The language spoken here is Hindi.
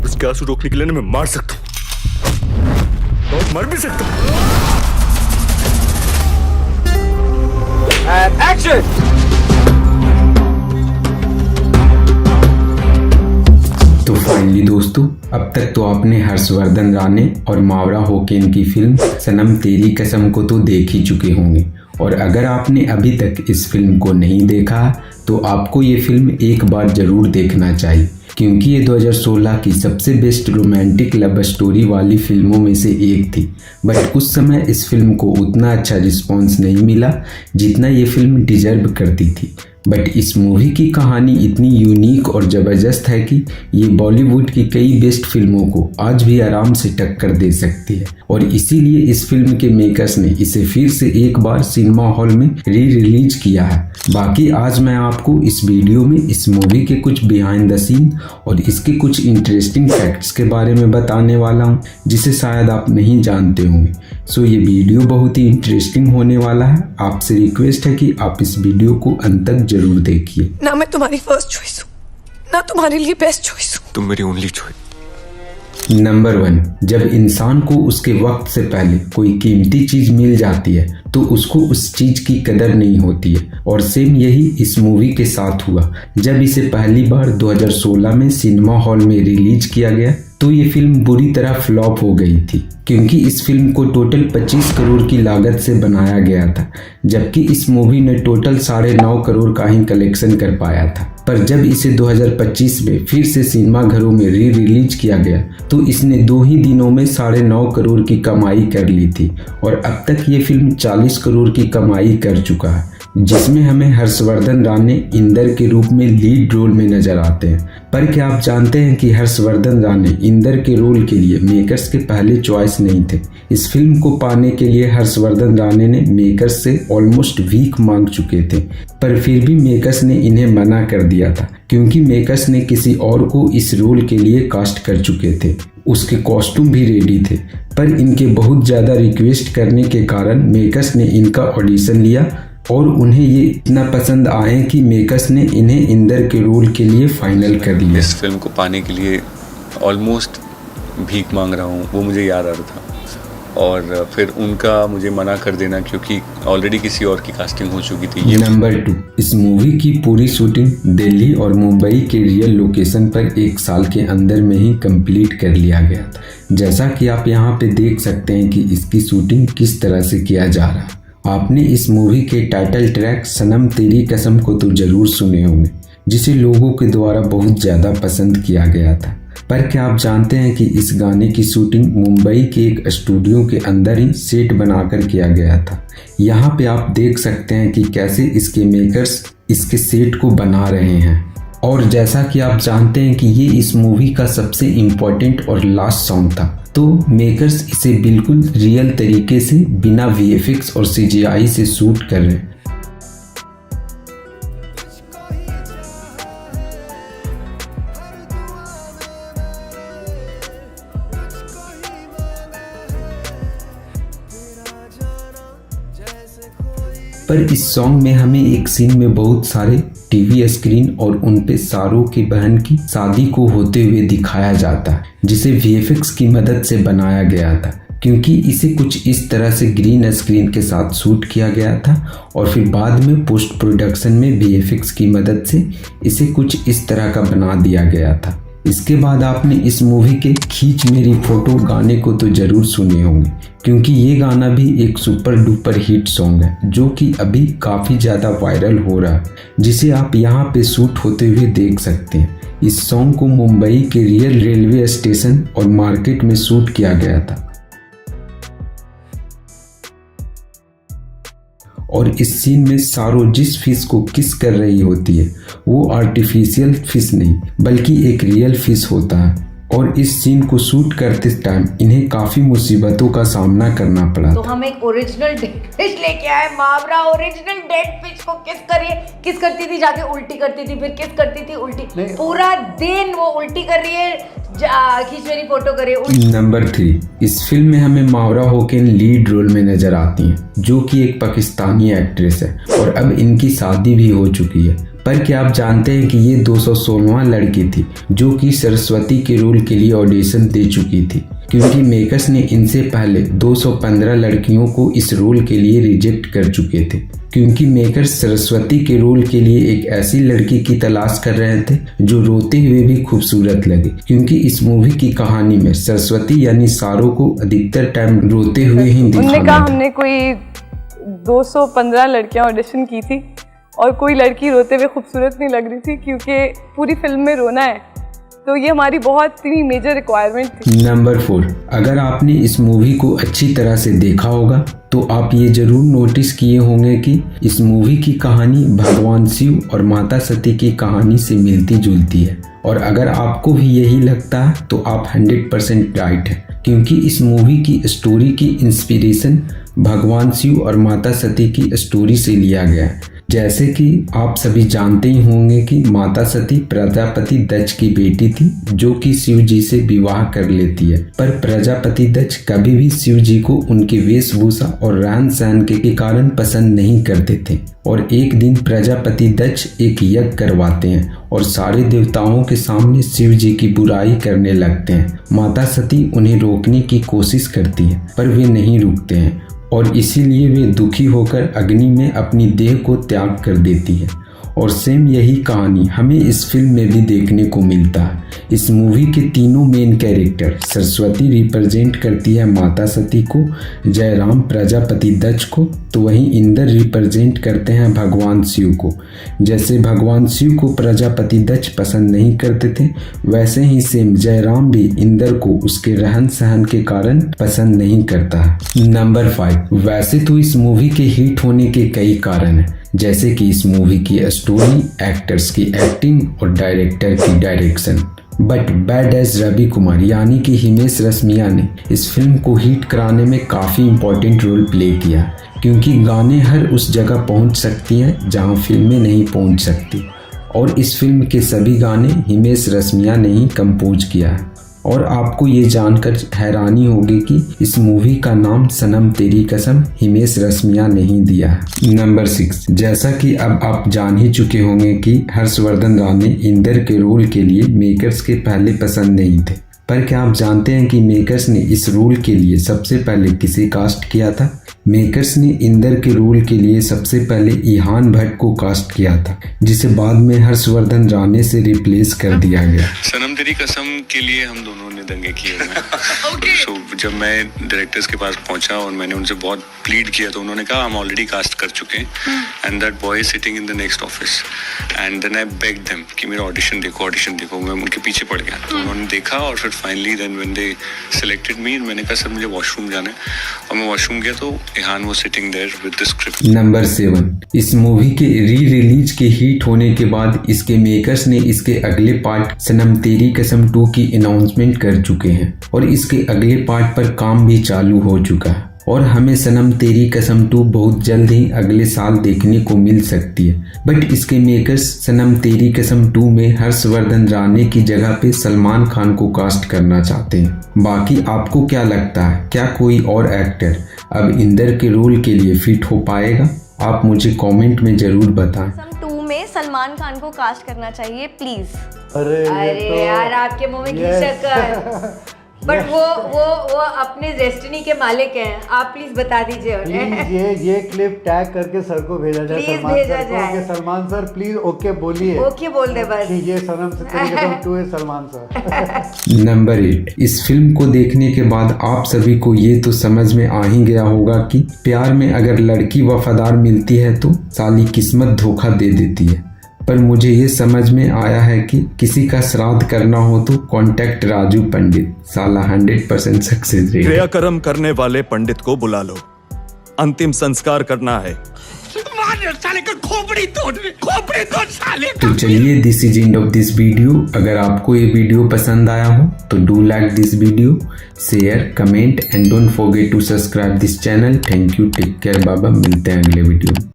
उसके आंसू रोकने के लिए ना मैं मार सकता हूँ और मर भी सकता हूँ। एक्शन। तो फाइनली दोस्तों, अब तक तो आपने हर्षवर्धन राणे और मावरा होकेन की फिल्म सनम तेरी कसम को तो देख ही चुके होंगे। और अगर आपने अभी तक इस फिल्म को नहीं देखा तो आपको ये फिल्म एक बार ज़रूर देखना चाहिए, क्योंकि ये 2016 की सबसे बेस्ट रोमांटिक लव स्टोरी वाली फिल्मों में से एक थी। बट उस समय इस फिल्म को उतना अच्छा रिस्पॉन्स नहीं मिला जितना ये फिल्म डिजर्व करती थी। बट इस मूवी की कहानी इतनी यूनिक और ज़बरदस्त है कि ये बॉलीवुड की कई बेस्ट फिल्मों को आज भी आराम से टक्कर दे सकती है। और इसीलिए इस फिल्म के मेकर्स ने इसे फिर से एक बार सिनेमा हॉल में रिलीज किया है। बाकी आज मैं आपको इस वीडियो में इस मूवी के कुछ बिहाइंड द सीन और इसके कुछ इंटरेस्टिंग फैक्ट्स के बारे में बताने वाला हूँ, जिसे शायद आप नहीं जानते होंगे। सो ये वीडियो बहुत ही इंटरेस्टिंग होने वाला है। आपसे रिक्वेस्ट है कि आप इस वीडियो को अंत तक जरूर देखिए। ना मैं तुम्हारी फर्स्ट चॉइस हूँ, ना तुम्हारे लिए बेस्ट चॉइस हूँ। तुम मेरी ओनली चॉइस। नंबर 1, जब इंसान को उसके वक्त से पहले कोई कीमती चीज मिल जाती है तो उसको उस चीज की कदर नहीं होती है। और सेम यही इस मूवी के साथ हुआ। जब इसे पहली बार 2016 में सिनेमा हॉल में रिलीज किया गया तो ये फिल्म बुरी तरह फ्लॉप हो गई थी, क्योंकि इस फिल्म को टोटल 25 करोड़ की लागत से बनाया गया था, जबकि इस मूवी ने टोटल 9.5 करोड़ का ही कलेक्शन कर पाया था। पर जब इसे 2025 में फिर से सिनेमा घरों में रिलीज किया गया तो इसने 2 ही दिनों में 9.5 करोड़ की कमाई कर ली थी। और अब तक ये फिल्म 40 करोड़ की कमाई कर चुका है, जिसमें हमें हर्षवर्धन राणे इंदर के रूप में लीड रोल में नजर आते हैं। पर क्या आप जानते हैं कि हर्षवर्धन राणे इंदर के रोल के लिए मेकर्स के पहले चॉइस नहीं थे। इस फिल्म को पाने के लिए हर्षवर्धन राणे ने मेकर्स से ऑलमोस्ट वीक मांग चुके थे, पर फिर भी मेकर्स ने इन्हें मना कर दिया था, क्योंकि मेकर्स ने किसी और को इस रोल के लिए कास्ट कर चुके थे। उसके कॉस्ट्यूम भी रेडी थे, पर इनके बहुत ज़्यादा रिक्वेस्ट करने के कारण मेकर्स ने इनका ऑडिशन लिया और उन्हें ये इतना पसंद आए कि मेकर्स ने इन्हें इंदर के रोल के लिए फाइनल कर लिया। इस फिल्म को पाने के लिए ऑलमोस्ट भीख मांग रहा हूँ, वो मुझे याद आ रहा था। और फिर उनका मुझे मना कर देना क्योंकि ऑलरेडी किसी और की कास्टिंग हो चुकी थी। ये नंबर 2, इस मूवी की पूरी शूटिंग दिल्ली और मुंबई के रियल लोकेशन पर 1 साल के अंदर में ही कंप्लीट कर लिया गया था। जैसा कि आप यहाँ पे देख सकते हैं कि इसकी शूटिंग किस तरह से किया जा रहा है। आपने इस मूवी के टाइटल ट्रैक सनम तेरी कसम को तो जरूर सुने होंगे, जिसे लोगों के द्वारा बहुत ज़्यादा पसंद किया गया था। पर क्या आप जानते हैं कि इस गाने की शूटिंग मुंबई के एक स्टूडियो के अंदर ही सेट बनाकर किया गया था। यहाँ पे आप देख सकते हैं कि कैसे इसके मेकर्स इसके सेट को बना रहे हैं। और जैसा कि आप जानते हैं कि ये इस मूवी का सबसे इम्पोर्टेंट और लास्ट सॉन्ग था, तो मेकर्स इसे बिल्कुल रियल तरीके से बिना VFX और CGI से शूट कर रहे हैं। पर इस सॉन्ग में हमें एक सीन में बहुत सारे टीवी स्क्रीन और उन पे शाहरुख की बहन की शादी को होते हुए दिखाया जाता है, जिसे VFX की मदद से बनाया गया था, क्योंकि इसे कुछ इस तरह से ग्रीन स्क्रीन के साथ शूट किया गया था और फिर बाद में पोस्ट प्रोडक्शन में VFX की मदद से इसे कुछ इस तरह का बना दिया गया था। इसके बाद आपने इस मूवी के खींच मेरी फोटो गाने को तो जरूर सुने होंगे, क्योंकि ये गाना भी एक सुपर डुपर हिट सॉन्ग है जो कि अभी काफ़ी ज़्यादा वायरल हो रहा है, जिसे आप यहाँ पे शूट होते हुए देख सकते हैं। इस सॉन्ग को मुंबई के रियल रेलवे स्टेशन और मार्केट में शूट किया गया था। और इस सीन में सारो जिस फिश को किस कर रही होती है वो आर्टिफिशियल फिश नहीं बल्कि एक रियल फिश होता है। और इस सीन को शूट करते टाइम इन्हें काफी मुसीबतों का सामना करना पड़ा। तो हम एक ओरिजिनल डेड फिश लेके आए। मावरा ओरिजिनल डेड फिश को किस करती थी, जाके उल्टी करती थी, फिर किस करती थी, उल्टी। पूरा दिन वो उल्टी कर रही है, खींच मेरी फोटो करे। नंबर 3, इस फिल्म में हमें मावरा होकेन लीड रोल में नजर आती हैं, जो कि एक पाकिस्तानी एक्ट्रेस है और अब इनकी शादी भी हो चुकी है। पर क्या आप जानते हैं कि ये 216वां लड़की थी जो कि सरस्वती के रोल के लिए ऑडिशन दे चुकी थी, क्योंकि मेकर्स ने इनसे पहले 215 लड़कियों को इस रोल के लिए रिजेक्ट कर चुके थे, क्योंकि मेकर्स सरस्वती के रोल के लिए एक ऐसी लड़की की तलाश कर रहे थे जो रोते हुए भी खूबसूरत लगे, क्योंकि इस मूवी की कहानी में सरस्वती यानी सारो को अधिकतर टाइम रोते हुए ही दिखाया उन्होंने कहा था। हमने कोई 215 लड़कियां ऑडिशन की थी और कोई लड़की रोते हुए खूबसूरत नहीं लग रही थी, क्योंकि पूरी फिल्म में रोना है, तो ये हमारी बहुत ही मेजर रिक्वायरमेंट थी। नंबर 4, अगर आपने इस मूवी को अच्छी तरह से देखा होगा तो आप ये जरूर नोटिस किए होंगे कि इस मूवी की कहानी भगवान शिव और माता सती की कहानी से मिलती जुलती है, और अगर आपको भी यही लगता है तो आप 100% राइट है, क्योंकि इस मूवी की स्टोरी की इंस्पिरेशन भगवान शिव और माता सती की स्टोरी से लिया गया है। जैसे कि आप सभी जानते ही होंगे कि माता सती प्रजापति दक्ष की बेटी थी जो कि शिव जी से विवाह कर लेती है, पर प्रजापति दक्ष कभी भी शिव जी को उनके वेशभूषा और रहन सहन के कारण पसंद नहीं करते थे, और एक दिन प्रजापति दक्ष एक यज्ञ करवाते हैं और सारे देवताओं के सामने शिव जी की बुराई करने लगते हैं। माता सती उन्हें रोकने की कोशिश करती है पर वे नहीं रुकते हैं, और इसीलिए वे दुखी होकर अग्नि में अपनी देह को त्याग कर देती है। और सेम यही कहानी हमें इस फिल्म में भी देखने को मिलता है। इस मूवी के तीनों मेन कैरेक्टर, सरस्वती रिप्रेजेंट करती है माता सती को, जयराम प्रजापति दक्ष को, तो वहीं इंद्र रिप्रेजेंट करते हैं भगवान शिव को। जैसे भगवान शिव को प्रजापति दक्ष पसंद नहीं करते थे, वैसे ही सेम जयराम भी इंद्र को उसके रहन सहन के कारण पसंद नहीं करता है। नंबर 5, वैसे तो इस मूवी के हिट होने के कई कारण हैं, जैसे कि इस मूवी की स्टोरी, एक्टर्स की एक्टिंग और डायरेक्टर की direction. But bad as Ravi Kumar यानी कि हिमेश रेशमिया ने इस फिल्म को हिट कराने में काफ़ी इम्पोर्टेंट रोल प्ले किया, क्योंकि गाने हर उस जगह पहुंच सकती हैं जहां फिल्में नहीं पहुंच सकती, और इस फिल्म के सभी गाने हिमेश रेशमिया ने ही कंपोज किया है। और आपको ये जानकर हैरानी होगी कि इस मूवी का नाम सनम तेरी कसम हिमेश रेशमिया ने ही दिया है। नंबर 6, जैसा कि अब आप जान ही चुके होंगे कि हर्षवर्धन राणे इंद्र के रोल के लिए मेकर्स के पहले पसंद नहीं थे, पर क्या आप जानते हैं कि मेकर्स ने इस रोल के लिए सबसे पहले किसे कास्ट किया था? मेकर्स ने इंद्र के रोल के लिए सबसे पहले ईहान भट्ट को कास्ट किया था, जिसे बाद में हर्षवर्धन राणे से रिप्लेस कर दिया गया। सनम तेरी कसम के लिए हम दोनों ने दंगे किए हुए हैं। So, जब मैं डायरेक्टर्स के पास पहुंचा और मैंने उनसे बहुत प्लीड किया तो उन्होंने कहा हम ऑलरेडी कास्ट कर चुके हैं and that boy is sitting in the next office and then I begged them कि मेरा ऑडिशन देखो। मैं उनके पीछे पड़ गया तो उन्होंने देखा और फिर finally then when they selected me, मैंने कहा सर मुझे वॉशरूम जाना है, और मैं वॉशरूम गया तो Ehan was sitting there with the script. Number 7, इस मूवी के री रिलीज के हिट होने के बाद इसके मेकर्स ने इसके अगले पार्ट सनम तेरी कसम 2 की अनाउंसमेंट कर चुके हैं, और इसके अगले पार्ट पर काम भी चालू हो चुका है, और हमें सनम तेरी कसम 2 बहुत जल्द ही अगले साल देखने को मिल सकती है। बट इसके मेकर्स सनम तेरी कसम 2 में हर्षवर्धन राणे की जगह पे सलमान खान को कास्ट करना चाहते हैं। बाकी आपको क्या लगता है, क्या कोई और एक्टर अब इंद्र के रोल के लिए फिट हो पाएगा? आप मुझे कमेंट में जरूर बताएं। 2 में सलमान खान को कास्ट करना चाहिए प्लीज। अरे यार आपके मुंह में घी शक्कर। बट वो अपने डेस्टिनी के मालिक हैं, आप प्लीज बता दीजिए उन्हें। ये क्लिप टैग करके सर को भेजा जाए, प्लीज सलमान भेजा सर को, जाए। कि सलमान सर प्लीज ओके बोलिए, ओके बोल दे बस कि ये सनम तेरी कसम 2 है सलमान सर। नंबर 8, इस फिल्म को देखने के बाद आप सभी को ये तो समझ में आ ही गया होगा कि प्यार में अगर लड़की वफादार मिलती है तो साली किस्मत धोखा दे देती है, पर मुझे ये समझ में आया है कि किसी का श्राद्ध करना हो तो कांटेक्ट राजू पंडित, साला 100% सक्सेस रेट। क्रियाकर्म करने वाले पंडित को बुला लो, अंतिम संस्कार करना है। तो चलिए, this is end of this video. अगर आपको ये वीडियो पसंद आया हो तो do like this video, share, comment and don't forget to subscribe this channel. Thank you, take care, बाबा, मिलते हैं अगले वीडियो में।